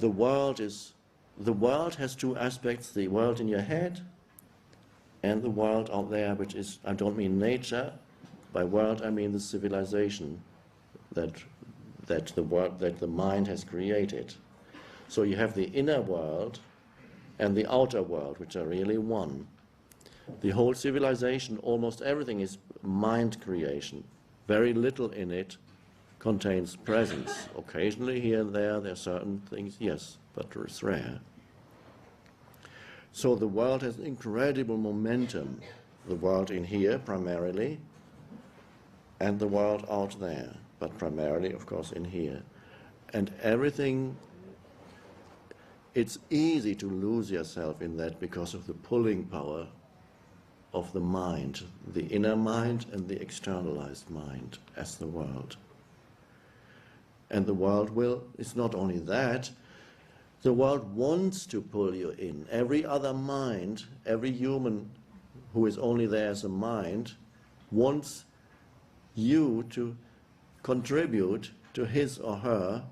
the world has two aspects: the world in your head and the world out there, which is, I don't mean nature. By world I mean the civilization that the mind has created. So you have the inner world and the outer world, which are really one. The whole civilization, almost everything, is mind creation. Very little in it contains presence. Occasionally, here and there are certain things, yes, but it's rare. So the world has incredible momentum. The world in here, primarily, and the world out there, but primarily, of course, in here. And everything, it's easy to lose yourself in that because of the pulling power of the mind, the inner mind and the externalized mind as the world. And the world it's not only that, the world wants to pull you in. Every other mind, every human who is only there as a mind, wants you to contribute to his or her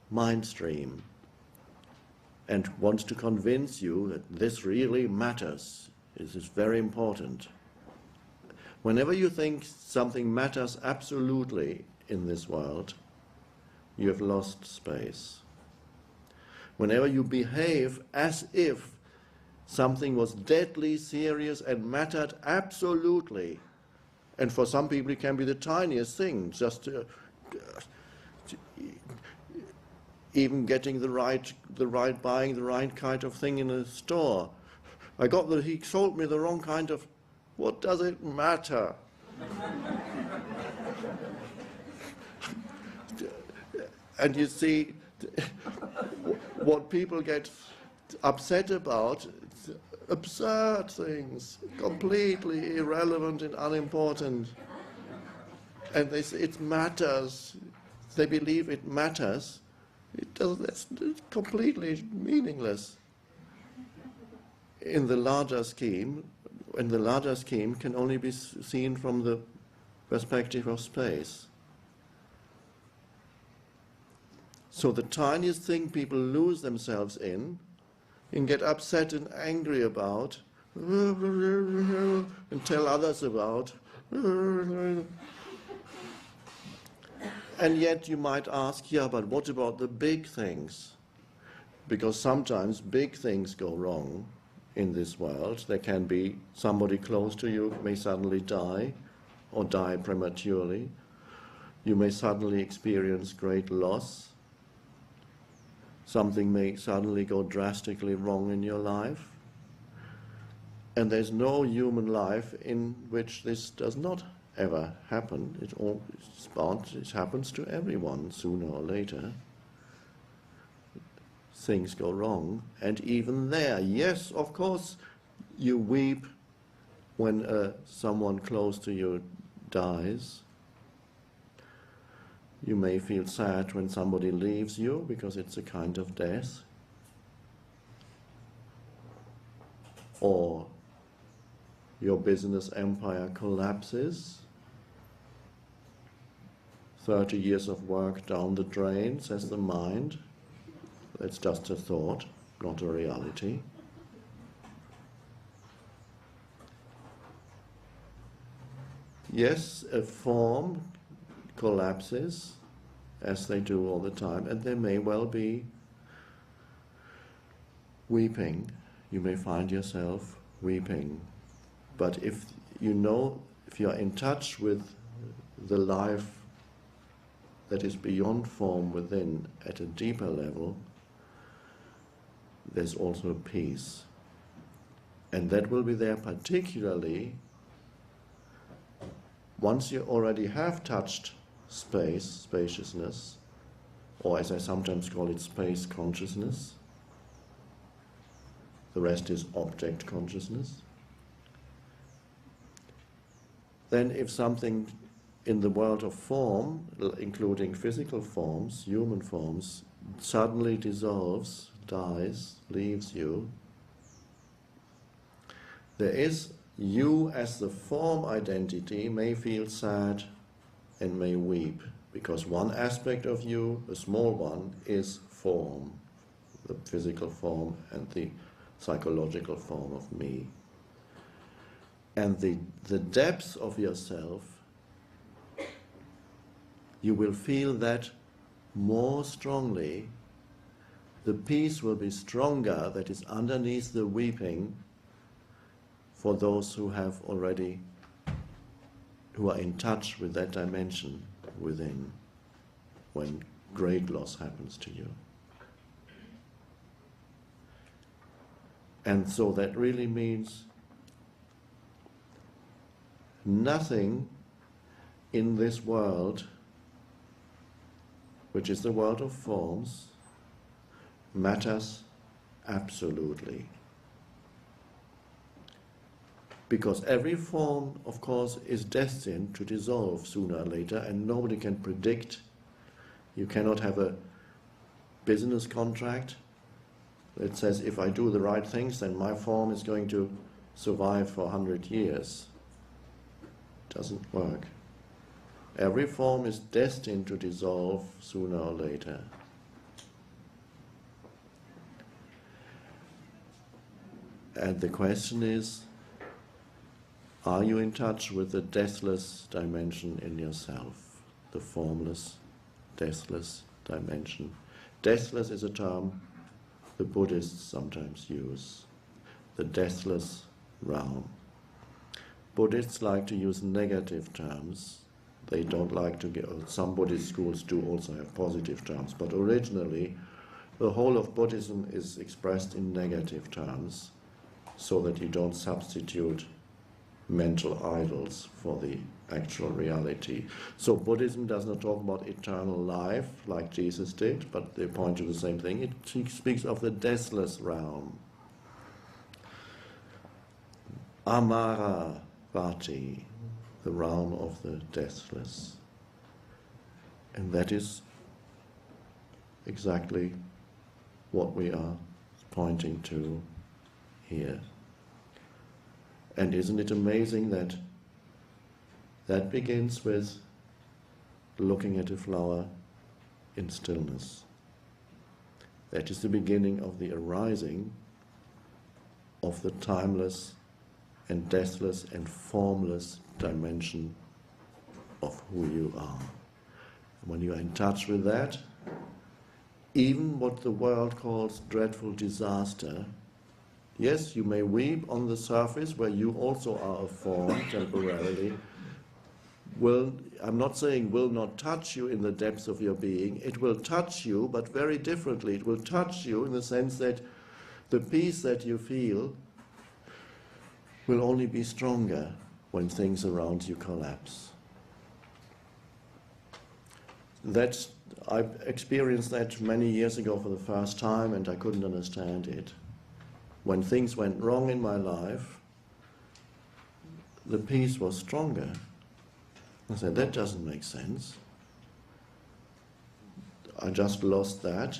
mind stream and wants to convince you that this really matters. This is very important. Whenever you think something matters absolutely in this world, you have lost space. Whenever you behave as if something was deadly serious and mattered absolutely, and for some people it can be the tiniest thing, just even getting buying the right kind of thing in a store. He sold me the wrong kind of, what does it matter? And you see, what people get upset about, absurd things, completely irrelevant and unimportant. And they say it matters. They believe it matters. That's completely meaningless. In the larger scheme, and the larger scheme can only be seen from the perspective of space. So the tiniest thing people lose themselves in and get upset and angry about and tell others about. And yet you might ask, yeah, but what about the big things? Because sometimes big things go wrong in this world. There can be somebody close to you may suddenly die or die prematurely. You may suddenly experience great loss. Something may suddenly go drastically wrong in your life. And there's no human life in which this does not ever happen. It happens to everyone sooner or later. Things go wrong, and even there, yes, of course, you weep when someone close to you dies. You may feel sad when somebody leaves you, because it's a kind of death. Or your business empire collapses. 30 years of work down the drain, says the mind. It's just a thought, not a reality. Yes, a form collapses, as they do all the time, and there may well be weeping. You may find yourself weeping. But if you're in touch with the life that is beyond form within at a deeper level, there's also peace. And that will be there particularly once you already have touched spaciousness, or as I sometimes call it, space consciousness. The rest is object consciousness. Then if something in the world of form, including physical forms, human forms, suddenly dissolves, dies, leaves you, there is you as the form identity may feel sad and may weep, because one aspect of you, a small one, is form. the physical form and the psychological form of me. And the depth of yourself, you will feel that more strongly. The peace will be stronger that is underneath the weeping for those who are in touch with that dimension within when great loss happens to you. And so that really means nothing in this world, which is the world of forms, matters absolutely. Because every form, of course, is destined to dissolve sooner or later, and nobody can predict. You cannot have a business contract that says, if I do the right things, then my form is going to survive for 100 years. It doesn't work. Every form is destined to dissolve sooner or later. And the question is, are you in touch with the deathless dimension in yourself? The formless, deathless dimension. Deathless is a term the Buddhists sometimes use. The deathless realm. Buddhists like to use negative terms. They don't like to get, some Buddhist schools do also have positive terms, but originally the whole of Buddhism is expressed in negative terms, so that you don't substitute mental idols for the actual reality. So Buddhism does not talk about eternal life like Jesus did, but they point to the same thing. It speaks of the deathless realm. Amara Vati, the realm of the deathless. And that is exactly what we are pointing to here. And isn't it amazing that that begins with looking at a flower in stillness? That is the beginning of the arising of the timeless and deathless and formless dimension of who you are. And when you are in touch with that, even what the world calls dreadful disaster, yes, you may weep on the surface where you also are a form temporarily. I'm not saying will not touch you in the depths of your being. It will touch you, but very differently. It will touch you in the sense that the peace that you feel will only be stronger when things around you collapse. I experienced that many years ago for the first time, and I couldn't understand it. When things went wrong in my life, the peace was stronger. I said, that doesn't make sense. I just lost that.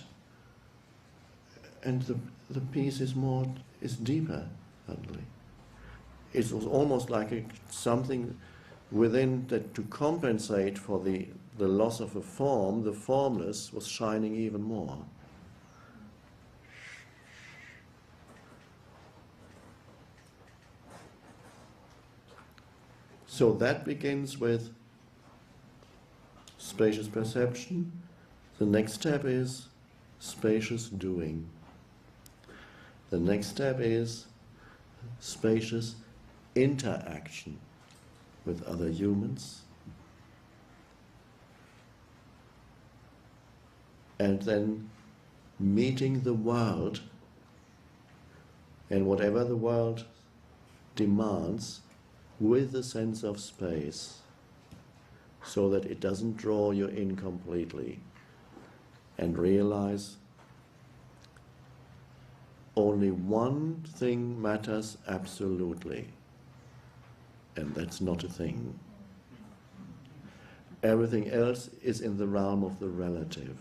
And the peace is deeper, suddenly. It was almost like something within that to compensate for the loss of a form, the formless was shining even more. So that begins with spacious perception. The next step is spacious doing. The next step is spacious interaction with other humans. And then meeting the world, and whatever the world demands, with a sense of space, so that it doesn't draw you in completely, and realize only one thing matters absolutely, and that's not a thing. Everything else is in the realm of the relative.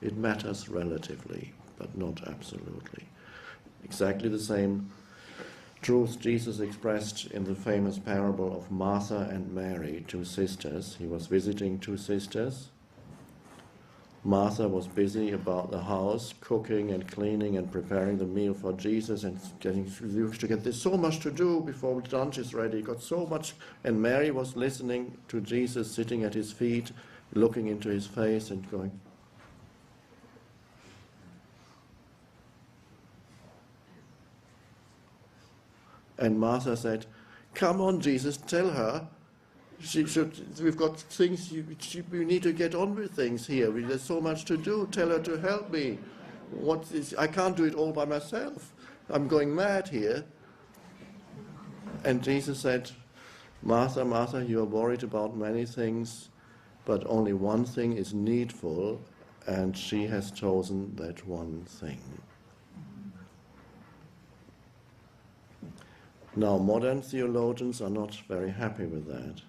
It matters relatively, but not absolutely. Exactly the same truth Jesus expressed in the famous parable of Martha and Mary, two sisters. He was visiting two sisters, Martha was busy about the house, cooking and cleaning and preparing the meal for Jesus and getting used to get. There's so much to do before lunch is ready. Got so much. And Mary was listening to Jesus, sitting at his feet, looking into his face and going, and Martha said, "Come on, Jesus, tell her. We've got things, we need to get on with things here. There's so much to do. Tell her to help me. I can't do it all by myself. I'm going mad here." And Jesus said, "Martha, Martha, you are worried about many things, but only one thing is needful, and she has chosen that one thing." Now, modern theologians are not very happy with that.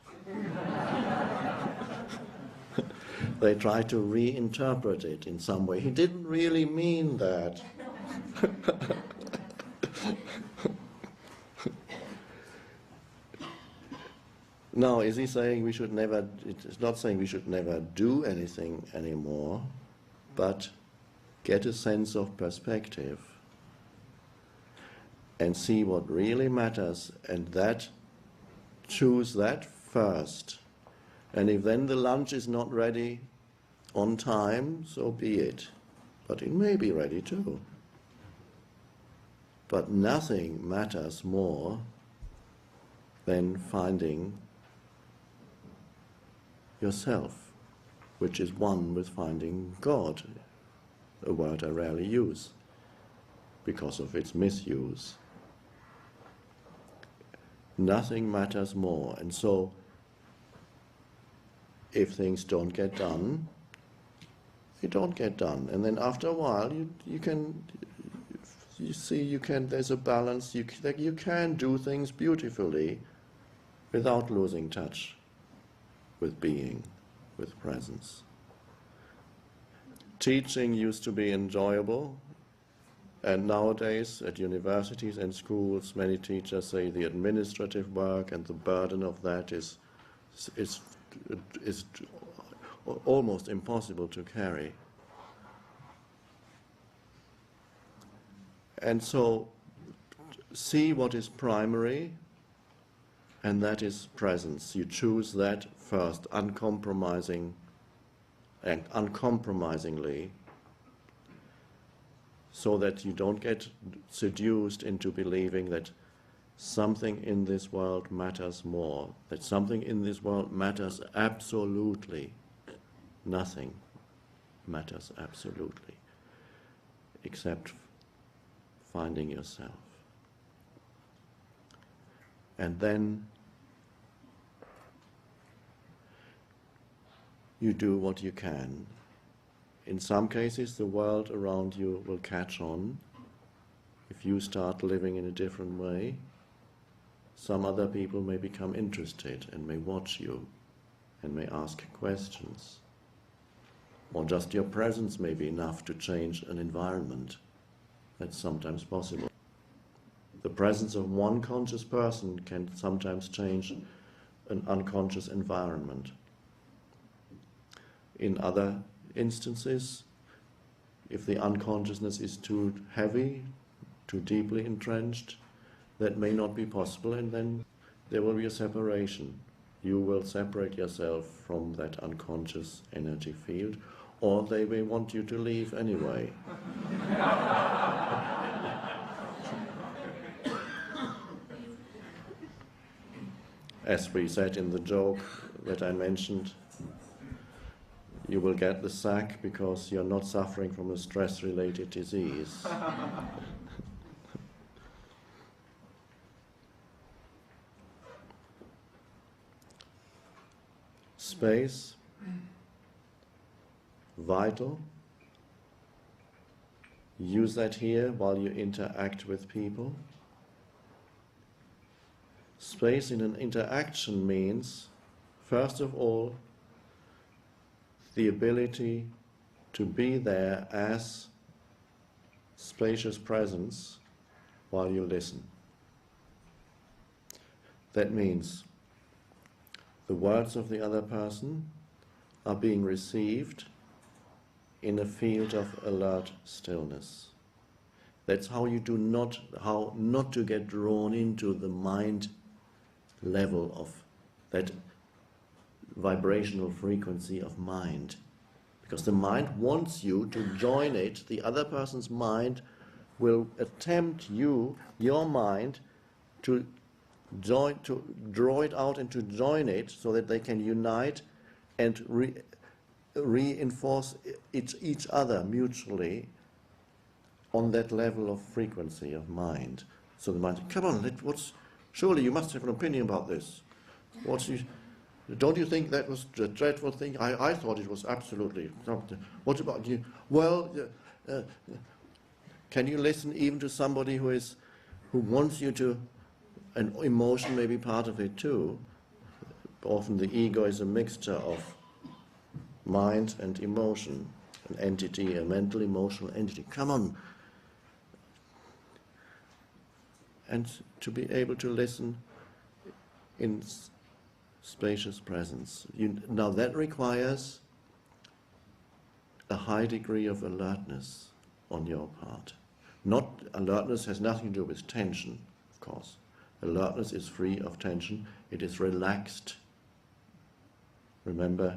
They try to reinterpret it in some way. He didn't really mean that. Now, is he saying we should never, it's not saying we should never do anything anymore, but get a sense of perspective and see what really matters, and that, choose that first. And if then the lunch is not ready on time, so be it. But it may be ready too. But nothing matters more than finding yourself, which is one with finding God, a word I rarely use because of its misuse. Nothing matters more. And so, if things don't get done, they don't get done. And then after a while, there's a balance. You can do things beautifully without losing touch with being, with presence. Teaching used to be enjoyable. And nowadays, at universities and schools, many teachers say the administrative work and the burden of that is almost impossible to carry. And so, see what is primary, and that is presence. You choose that first, uncompromisingly, so that you don't get seduced into believing that something in this world matters more, that something in this world matters absolutely. Nothing matters absolutely, except finding yourself. And then you do what you can. In some cases, the world around you will catch on if you start living in a different way. Some other people may become interested and may watch you and may ask questions. Or just your presence may be enough to change an environment. That's sometimes possible. The presence of one conscious person can sometimes change an unconscious environment. In other instances, if the unconsciousness is too heavy, too deeply entrenched, that may not be possible, and then there will be a separation. You will separate yourself from that unconscious energy field, or they may want you to leave anyway. As we said in the joke that I mentioned, you will get the sack because you're not suffering from a stress-related disease. Space, vital. Use that here while you interact with people. Space in an interaction means, first of all, the ability to be there as spacious presence while you listen. That means the words of the other person are being received in a field of alert stillness. That's how not to get drawn into the mind level of that vibrational frequency of mind. Because the mind wants you to join it. The other person's mind will attempt your mind to draw it out and to join it so that they can unite and reinforce each other mutually on that level of frequency of mind. So the mind, come on, surely you must have an opinion about this. Don't you think that was a dreadful thing? I thought it was absolutely something. What about you? Well, can you listen even to somebody who wants you to, and emotion may be part of it too. Often the ego is a mixture of mind and emotion, an entity, a mental, emotional entity. Come on. And to be able to listen in spacious presence. Now that requires a high degree of alertness on your part. Alertness has nothing to do with tension, of course. Alertness is free of tension. It is relaxed. Remember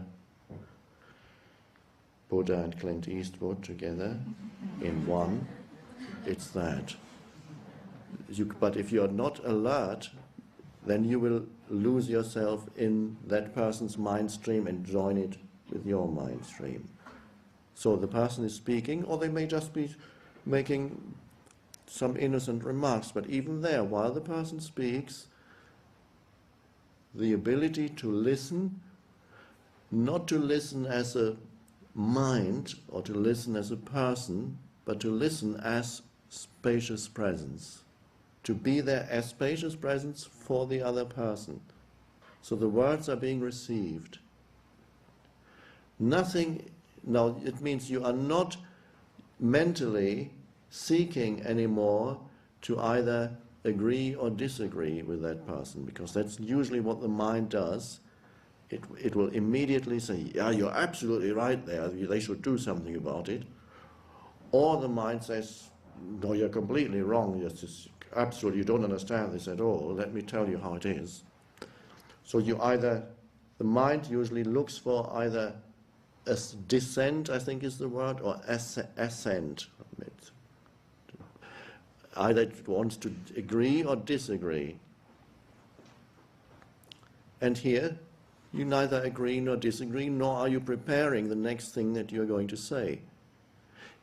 Buddha and Clint Eastwood together in one? It's that. But if you're not alert, then you will lose yourself in that person's mind stream and join it with your mind stream. So the person is speaking, or they may just be making some innocent remarks, but even there, while the person speaks, the ability to listen, not to listen as a mind or to listen as a person, but to listen as spacious presence. To be there as spacious presence for the other person. So the words are being received. Nothing, now it means you are not mentally seeking anymore to either agree or disagree with that person, because that's usually what the mind does. It will immediately say, yeah, you're absolutely right there, they should do something about it. Or the mind says, no, you're completely wrong, absolutely, you don't understand this at all, let me tell you how it is. So the mind usually looks for either dissent, I think is the word, or assent. Either it wants to agree or disagree. And here, you neither agree nor disagree, nor are you preparing the next thing that you're going to say.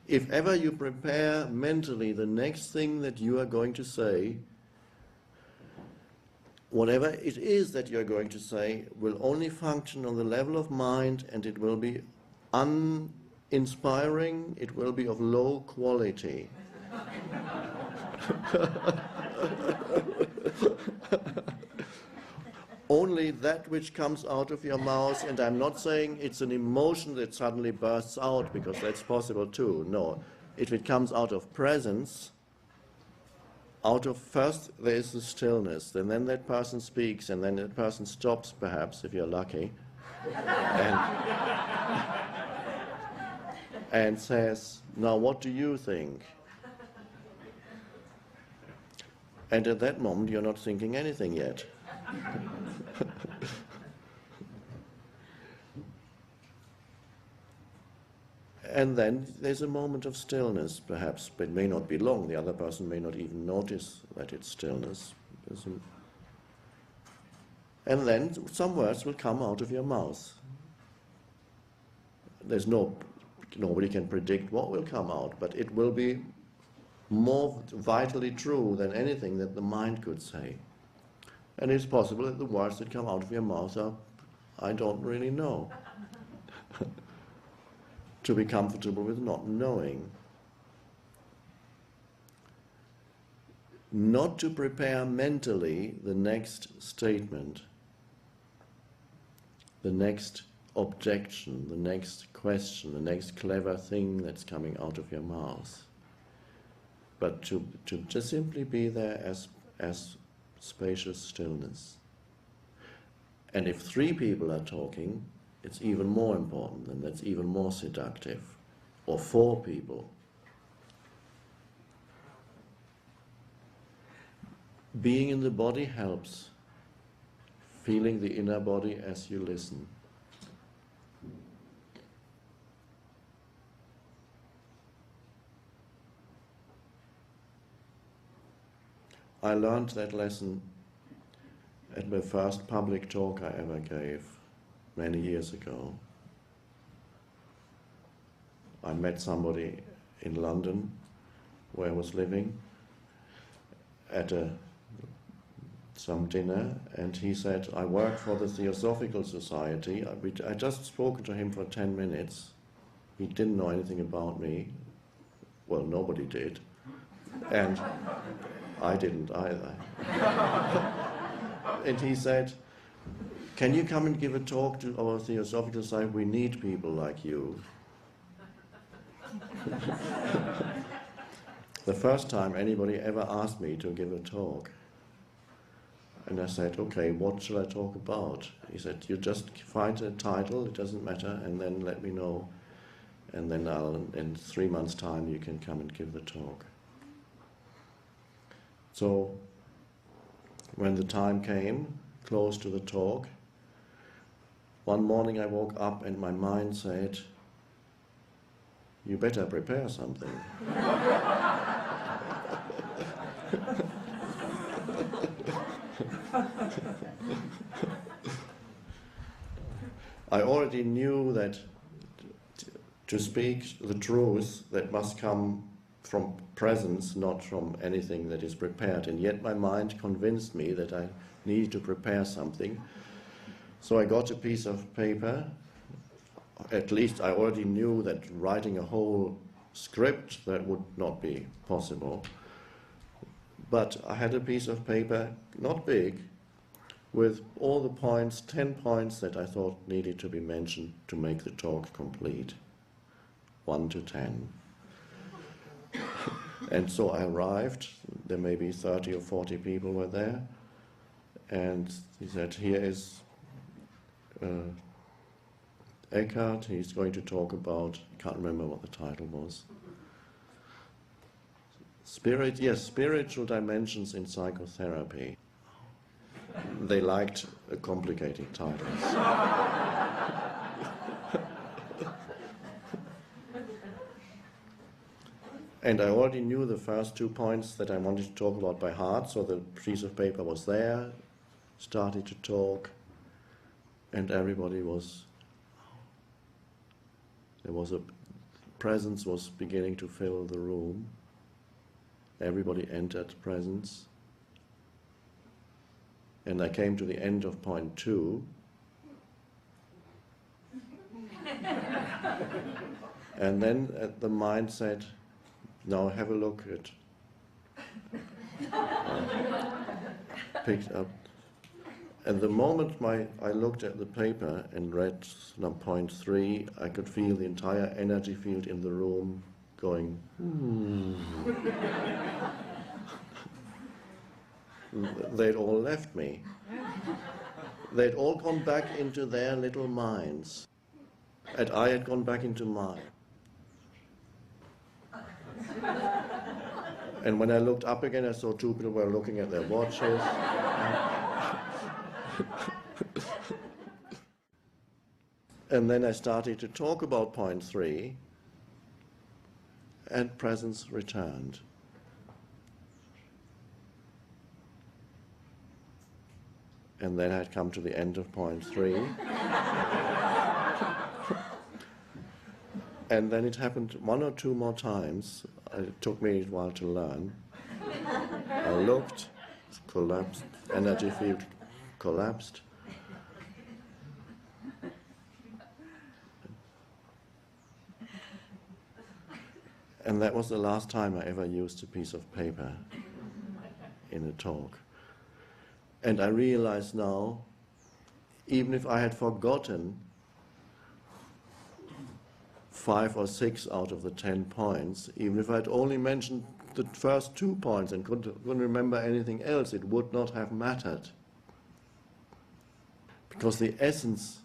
If ever you prepare mentally the next thing that you are going to say, whatever it is that you're going to say will only function on the level of mind, and it will be uninspiring, it will be of low quality. Only that which comes out of your mouth, and I'm not saying it's an emotion that suddenly bursts out, because that's possible too. No, if it comes out of presence, first there is the stillness, and then that person speaks, and then that person stops perhaps, if you're lucky, and says, now what do you think? And at that moment you're not thinking anything yet. And then there's a moment of stillness, perhaps, but it may not be long. The other person may not even notice that it's stillness. And then some words will come out of your mouth. Nobody can predict what will come out, but it will be more vitally true than anything that the mind could say. And it's possible that the words that come out of your mouth are, I don't really know. To be comfortable with not knowing. Not to prepare mentally the next statement, the next objection, the next question, the next clever thing that's coming out of your mouth. But to just simply be there as spacious stillness. And if 3 people are talking, it's even more important, and that's even more seductive. or for people. Being in the body helps. Feeling the inner body as you listen. I learned that lesson at my first public talk I ever gave many years ago. I met somebody in London where I was living at some dinner, and he said, I work for the Theosophical Society. I just spoken to him for 10 minutes. He didn't know anything about me. Well, nobody did. And I didn't either. And he said, can you come and give a talk to our Theosophical Society? We need people like you. The first time anybody ever asked me to give a talk. And I said, okay, what shall I talk about? He said, you just find a title, it doesn't matter, and then let me know. And then in 3 months' time, you can come and give the talk. So, when the time came, close to the talk, one morning I woke up and my mind said, you better prepare something. I already knew that to speak the truth, that must come from presence, not from anything that is prepared. And yet my mind convinced me that I needed to prepare something. So I got a piece of paper. At least I already knew that writing a whole script, that would not be possible. But I had a piece of paper, not big, with all the points, 10 points that I thought needed to be mentioned to make the talk complete. 1 to 10. And so I arrived, there may be 30 or 40 people were there, and he said, here is Eckhart, he's going to talk about, I can't remember what the title was. Spiritual dimensions in psychotherapy. They liked complicated titles. And I already knew the first 2 points that I wanted to talk about by heart, so the piece of paper was there, started to talk, and everybody was, presence was beginning to fill the room. Everybody entered presence. And I came to the end of point 2. And then the mind said, now have a look at, picked up. And the moment I looked at the paper and read point 3, I could feel the entire energy field in the room going, They'd all left me. They'd all gone back into their little minds. And I had gone back into mine. And when I looked up again, I saw 2 people were looking at their watches. And then I started to talk about point 3, and presence returned. And then I'd come to the end of point 3. And then it happened 1 or 2 more times. It took me a while to learn. I looked, collapsed, energy field collapsed. And that was the last time I ever used a piece of paper in a talk. And I realize now, even if I had forgotten 5 or 6 out of the 10 points, even if I'd only mentioned the first 2 points and couldn't remember anything else, it would not have mattered. Because the essence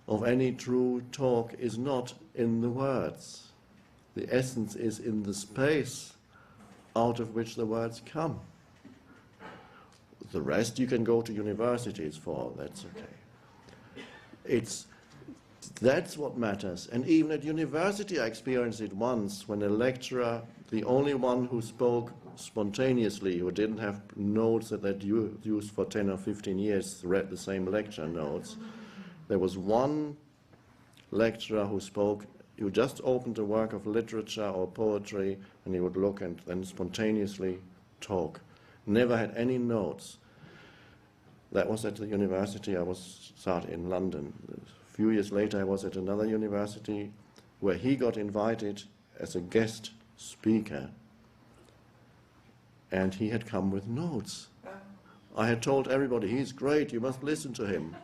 of any true talk is not in the words. The essence is in the space out of which the words come. The rest you can go to universities for, that's okay. That's what matters. And even at university I experienced it once when a lecturer, the only one who spoke spontaneously, who didn't have notes that they'd used for 10 or 15 years, read the same lecture notes. There was one lecturer who spoke, who just opened a work of literature or poetry, and he would look and then spontaneously talk. Never had any notes. That was at the university I was started in London. A few years later I was at another university where he got invited as a guest speaker, and he had come with notes. I had told everybody, he's great, you must listen to him.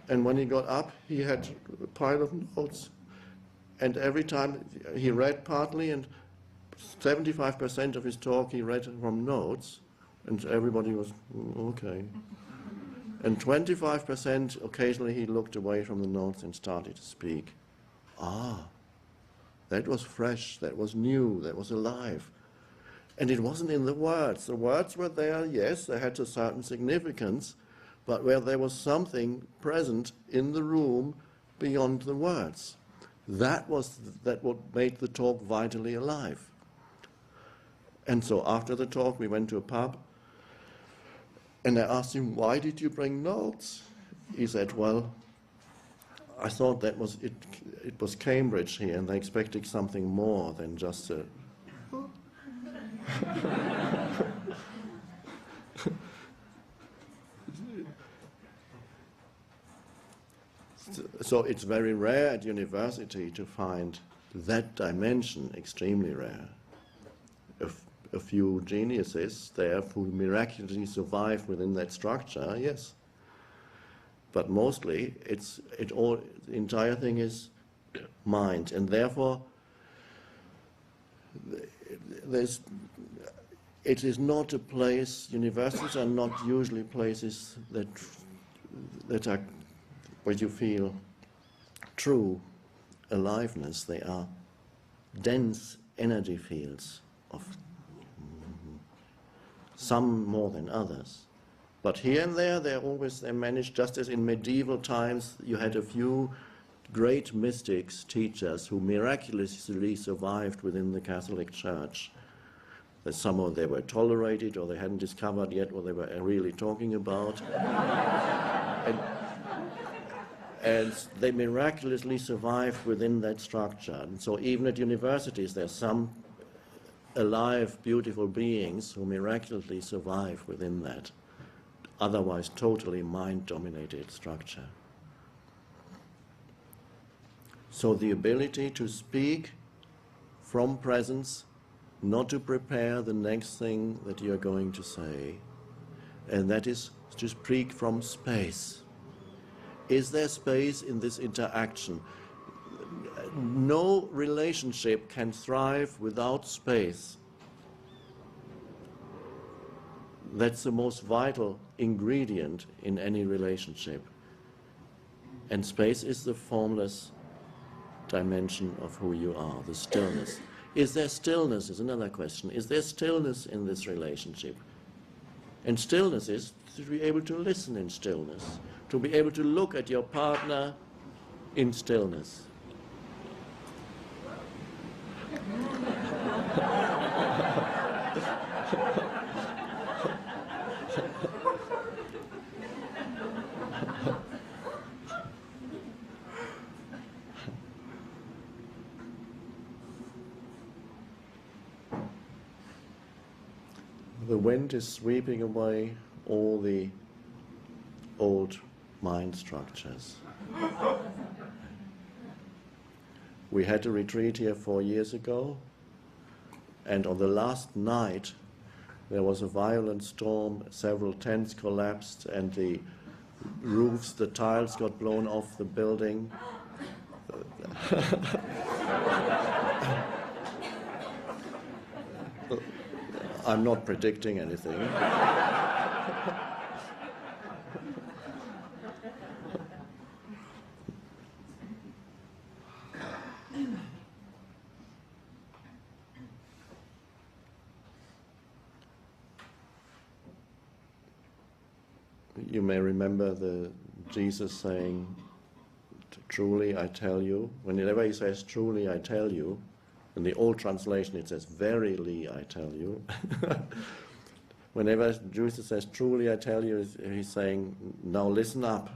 And when he got up, he had a pile of notes. And every time he read partly, and 75% of his talk he read from notes, and everybody was, okay. And 25%, occasionally he looked away from the notes and started to speak. Ah, that was fresh, that was new, that was alive. And it wasn't in the words. The words were there, yes, they had a certain significance, but where there was something present in the room beyond the words. That was what made the talk vitally alive. And so after the talk we went to a pub, and I asked him, why did you bring notes? He said, well, I thought that was it was Cambridge here, and they expected something more than just a... So it's very rare at university to find that dimension, extremely rare. A few geniuses there who miraculously survive within that structure, yes. But mostly the entire thing is mind, and therefore it is not a place, universities are not usually places that are where you feel true aliveness. They are dense energy fields of some more than others. But here and there, they manage, just as in medieval times, you had a few great mystics, teachers, who miraculously survived within the Catholic Church. That somehow they were tolerated, or they hadn't discovered yet what they were really talking about. And they miraculously survived within that structure. And so even at universities, there's some alive, beautiful beings who miraculously survive within that otherwise totally mind-dominated structure. So the ability to speak from presence, not to prepare the next thing that you're going to say, and that is to speak from space. Is there space in this interaction? No relationship can thrive without space. That's the most vital ingredient in any relationship. And space is the formless dimension of who you are, the stillness. Is there stillness is another question. Is there stillness in this relationship? And stillness is to be able to listen in stillness, to be able to look at your partner in stillness. The wind is sweeping away all the old mind structures. We had a retreat here 4 years ago, and on the last night there was a violent storm, several tents collapsed, and the roofs, the tiles got blown off the building. I'm not predicting anything. you may remember Jesus saying, truly I tell you. Whenever he says truly I tell you, in the old translation it says verily I tell you. Whenever Jesus says truly I tell you, he's saying, now listen up.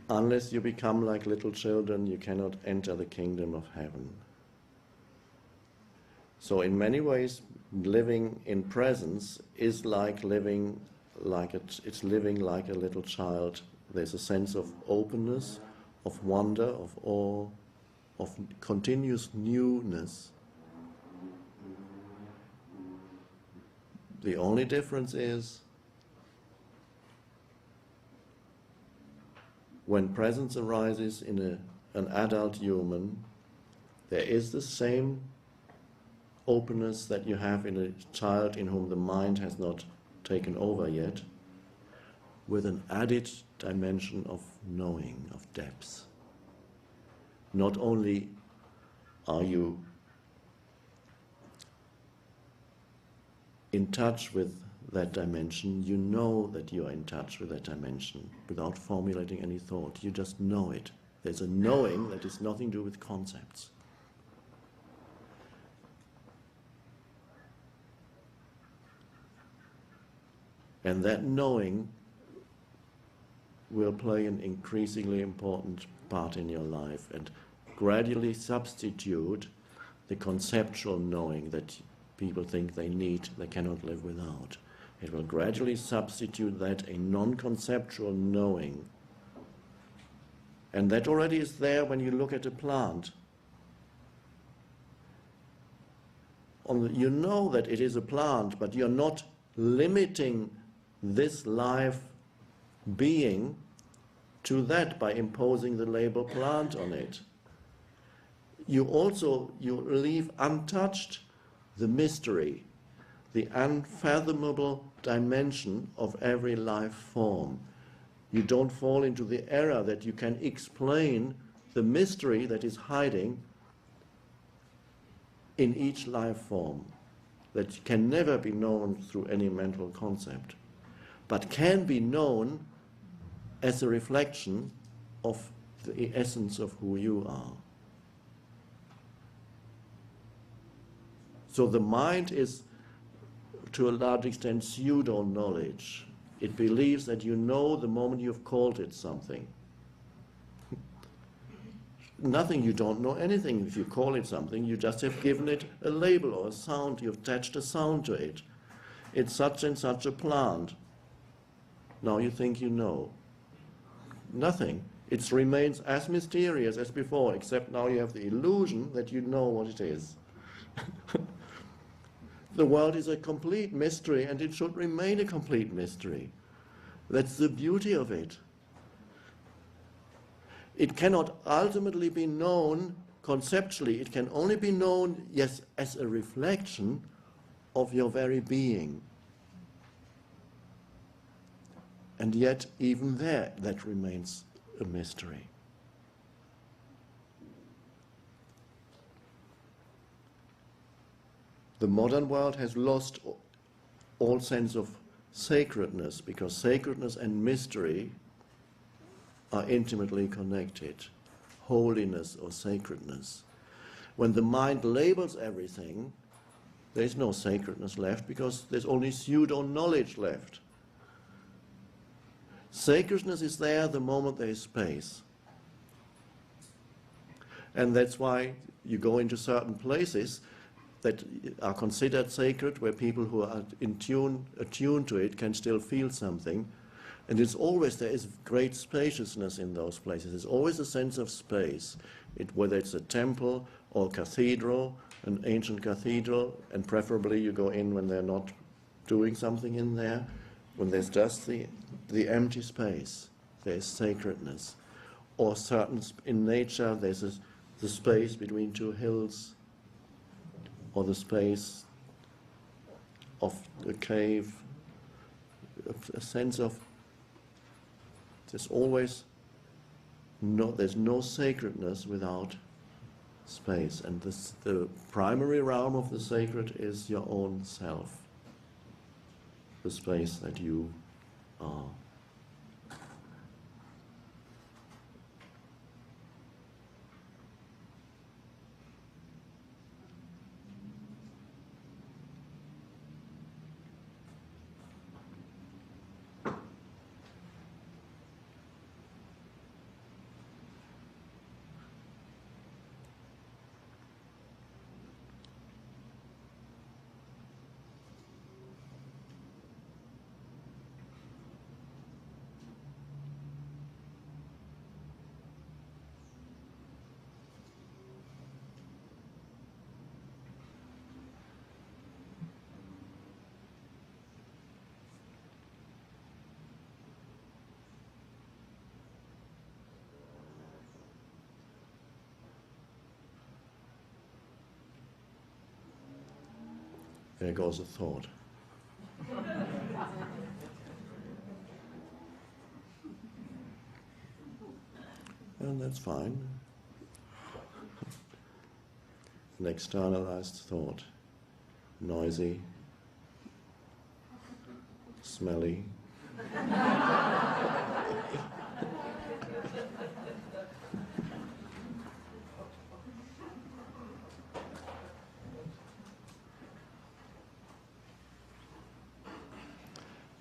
Unless you become like little children, you cannot enter the kingdom of heaven. So in many ways, living in presence is like living like it's living like a little child. There's a sense of openness, of wonder, of awe, of continuous newness. The only difference is when presence arises in an adult human, there is the same openness that you have in a child in whom the mind has not taken over yet, with an added dimension of knowing, of depth. Not only are you in touch with that dimension, you know that you are in touch with that dimension without formulating any thought. You just know it. There's a knowing that is nothing to do with concepts. And that knowing will play an increasingly important part in your life and gradually substitute the conceptual knowing that people think they need, they cannot live without. It will gradually substitute that a non-conceptual knowing. And that already is there when you look at a plant. You know that it is a plant, but you're not limiting this life being to that by imposing the label plant on it. You leave untouched the mystery, the unfathomable dimension of every life form. You don't fall into the error that you can explain the mystery that is hiding in each life form, that can never be known through any mental concept, but can be known as a reflection of the essence of who you are. So the mind is, to a large extent, pseudo-knowledge. It believes that you know the moment you've called it something. Nothing, you don't know anything. If you call it something, you just have given it a label or a sound. You've attached a sound to it. It's such and such a plant. Now you think you know. Nothing. It remains as mysterious as before, except now you have the illusion that you know what it is. The world is a complete mystery, and it should remain a complete mystery. That's the beauty of it. It cannot ultimately be known conceptually. It can only be known, yes, as a reflection of your very being. And yet, even there, that remains a mystery. The modern world has lost all sense of sacredness, because sacredness and mystery are intimately connected. Holiness or sacredness. When the mind labels everything, there's no sacredness left, because there's only pseudo-knowledge left. Sacredness is there the moment there is space. And that's why you go into certain places that are considered sacred, where people who are attuned to it can still feel something. And it's always, there is great spaciousness in those places. There's always a sense of space, whether it's a temple or cathedral, an ancient cathedral, and preferably you go in when they're not doing something in there, when there's just the empty space, there's sacredness. Or certain, in nature, there's the space between two hills, or the space of a cave, a sense of, there's always there's no sacredness without space. And the primary realm of the sacred is your own self, the space that you are. There goes a thought. And that's fine. An externalized thought. Noisy, smelly.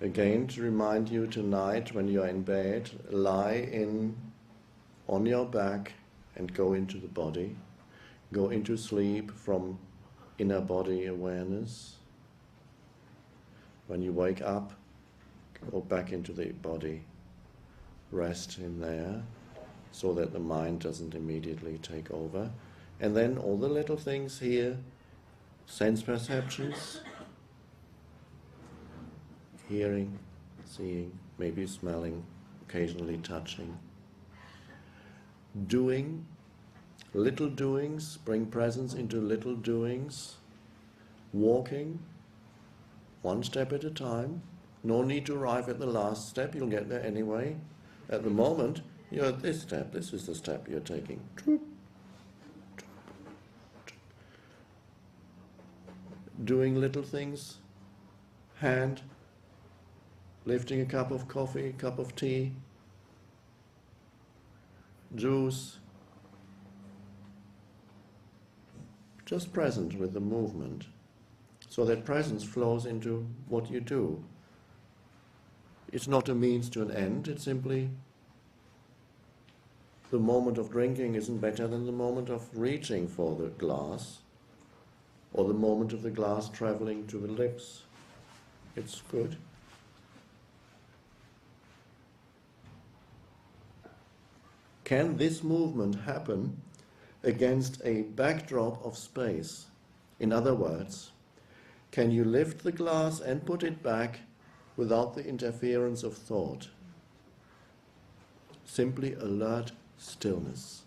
Again, to remind you tonight, when you're in bed, lie on your back and go into the body. Go into sleep from inner body awareness. When you wake up, go back into the body. Rest in there, so that the mind doesn't immediately take over. And then all the little things here, sense perceptions, hearing, seeing, maybe smelling, occasionally touching. Doing, little doings, bring presence into little doings. Walking, one step at a time. No need to arrive at the last step, you'll get there anyway. At the moment, you're at this step, this is the step you're taking. Doing little things, hand, lifting a cup of coffee, cup of tea, juice, just present with the movement, so that presence flows into what you do. It's not a means to an end, it's simply the moment of drinking isn't better than the moment of reaching for the glass, or the moment of the glass traveling to the lips. It's good. Can this movement happen against a backdrop of space? In other words, can you lift the glass and put it back without the interference of thought? Simply alert stillness.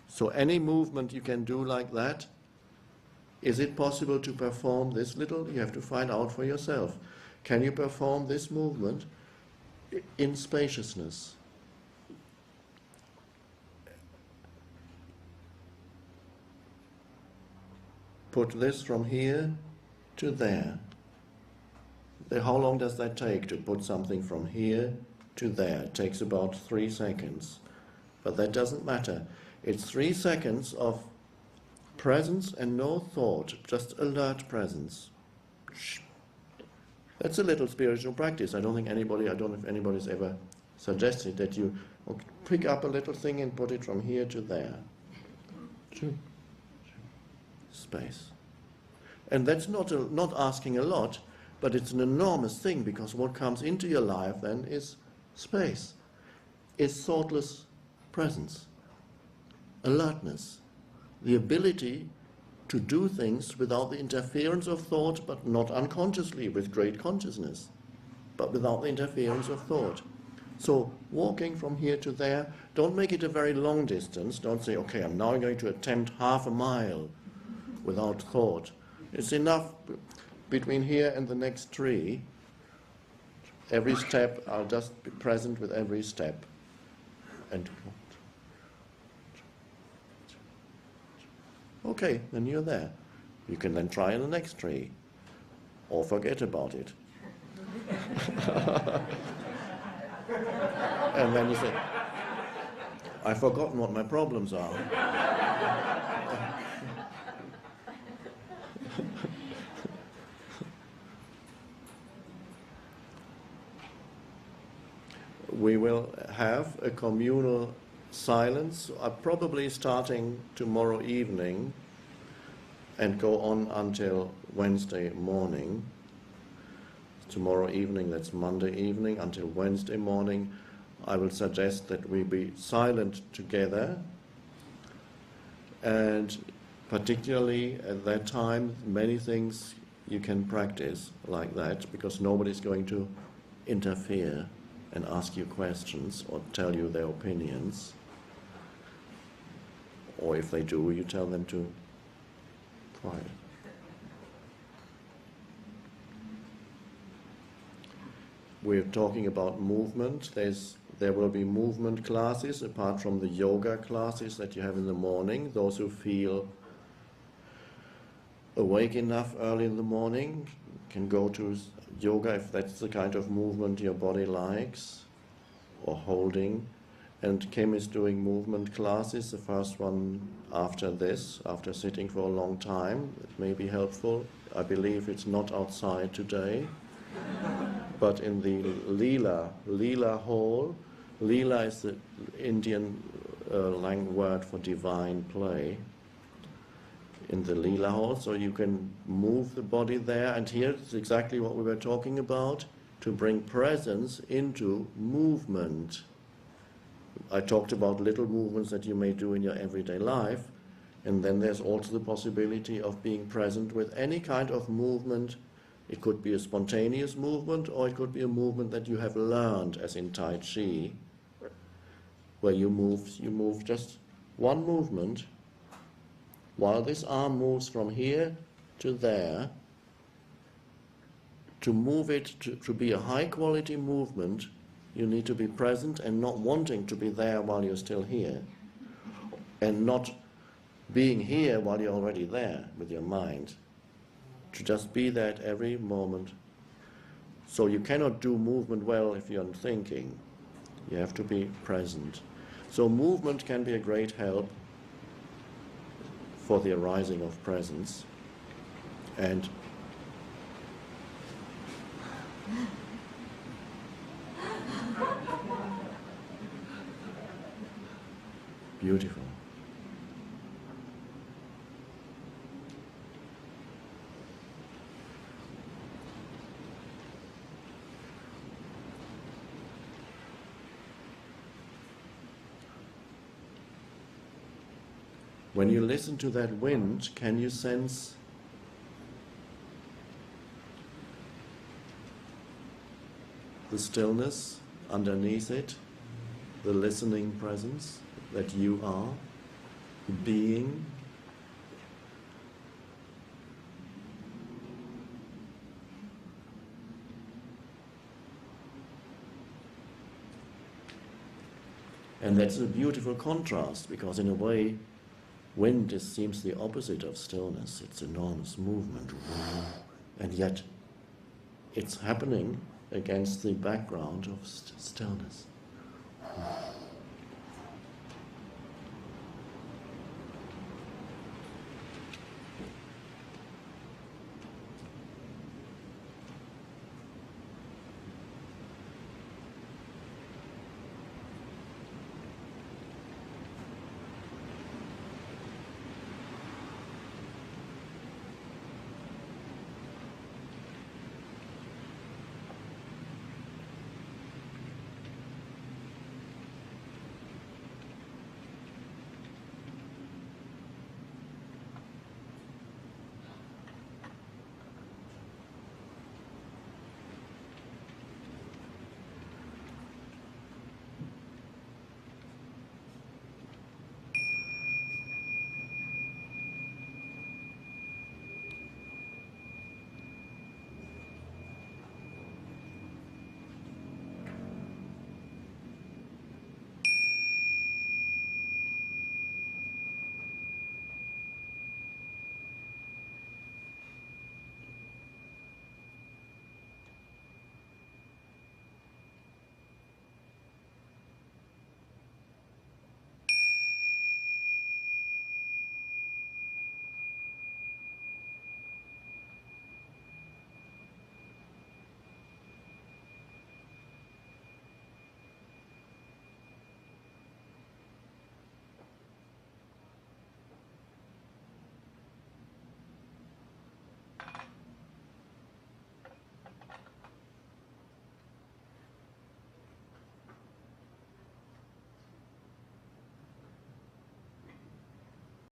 So any movement you can do like that, is it possible to perform this little? You have to find out for yourself. Can you perform this movement in spaciousness? Put this from here to there. How long does that take to put something from here to there? It takes about 3 seconds. But that doesn't matter. It's 3 seconds of presence and no thought, just alert presence. That's a little spiritual practice. I don't know if anybody's ever suggested that you pick up a little thing and put it from here to there. Space. And that's not asking a lot, but it's an enormous thing, because what comes into your life then is space, is thoughtless presence, alertness, the ability to do things without the interference of thought, but not unconsciously, with great consciousness, but without the interference of thought. So walking from here to there, don't make it a very long distance. Don't say, okay, I'm now going to attempt half a mile without thought. It's enough between here and the next tree. Every step, I'll just be present with every step. And Okay, then you're there. You can then try in the next tree, or forget about it. And then you say, I've forgotten what my problems are. We will have a communal silence, probably starting tomorrow evening and go on until Wednesday morning. Tomorrow evening, that's Monday evening, until Wednesday morning. I will suggest that we be silent together, and particularly at that time, many things you can practice like that, because nobody's going to interfere and ask you questions or tell you their opinions. Or if they do, you tell them to quiet. We're talking about movement. There will be movement classes apart from the yoga classes that you have in the morning. Those who feel awake enough early in the morning can go to yoga if that's the kind of movement your body likes, or holding. And Kim is doing movement classes, the first one after this, after sitting for a long time. It may be helpful. I believe it's not outside today, but in the Leela hall. Leela is the Indian word for divine play. In the Leela hall, so you can move the body there, and here is exactly what we were talking about, to bring presence into movement. I talked about little movements that you may do in your everyday life, and then there's also the possibility of being present with any kind of movement. It could be a spontaneous movement, or it could be a movement that you have learned, as in Tai Chi, where you move just one movement. While this arm moves from here to there, to move it to be a high-quality movement, you need to be present and not wanting to be there while you're still here, and not being here while you're already there with your mind. To just be there at every moment. So you cannot do movement well if you're thinking. You have to be present. So movement can be a great help for the arising of presence. And beautiful. When you listen to that wind, can you sense the stillness underneath it, the listening presence that you are, being? And that's a beautiful contrast, because in a way, wind seems the opposite of stillness. It's enormous movement. And yet, it's happening against the background of stillness.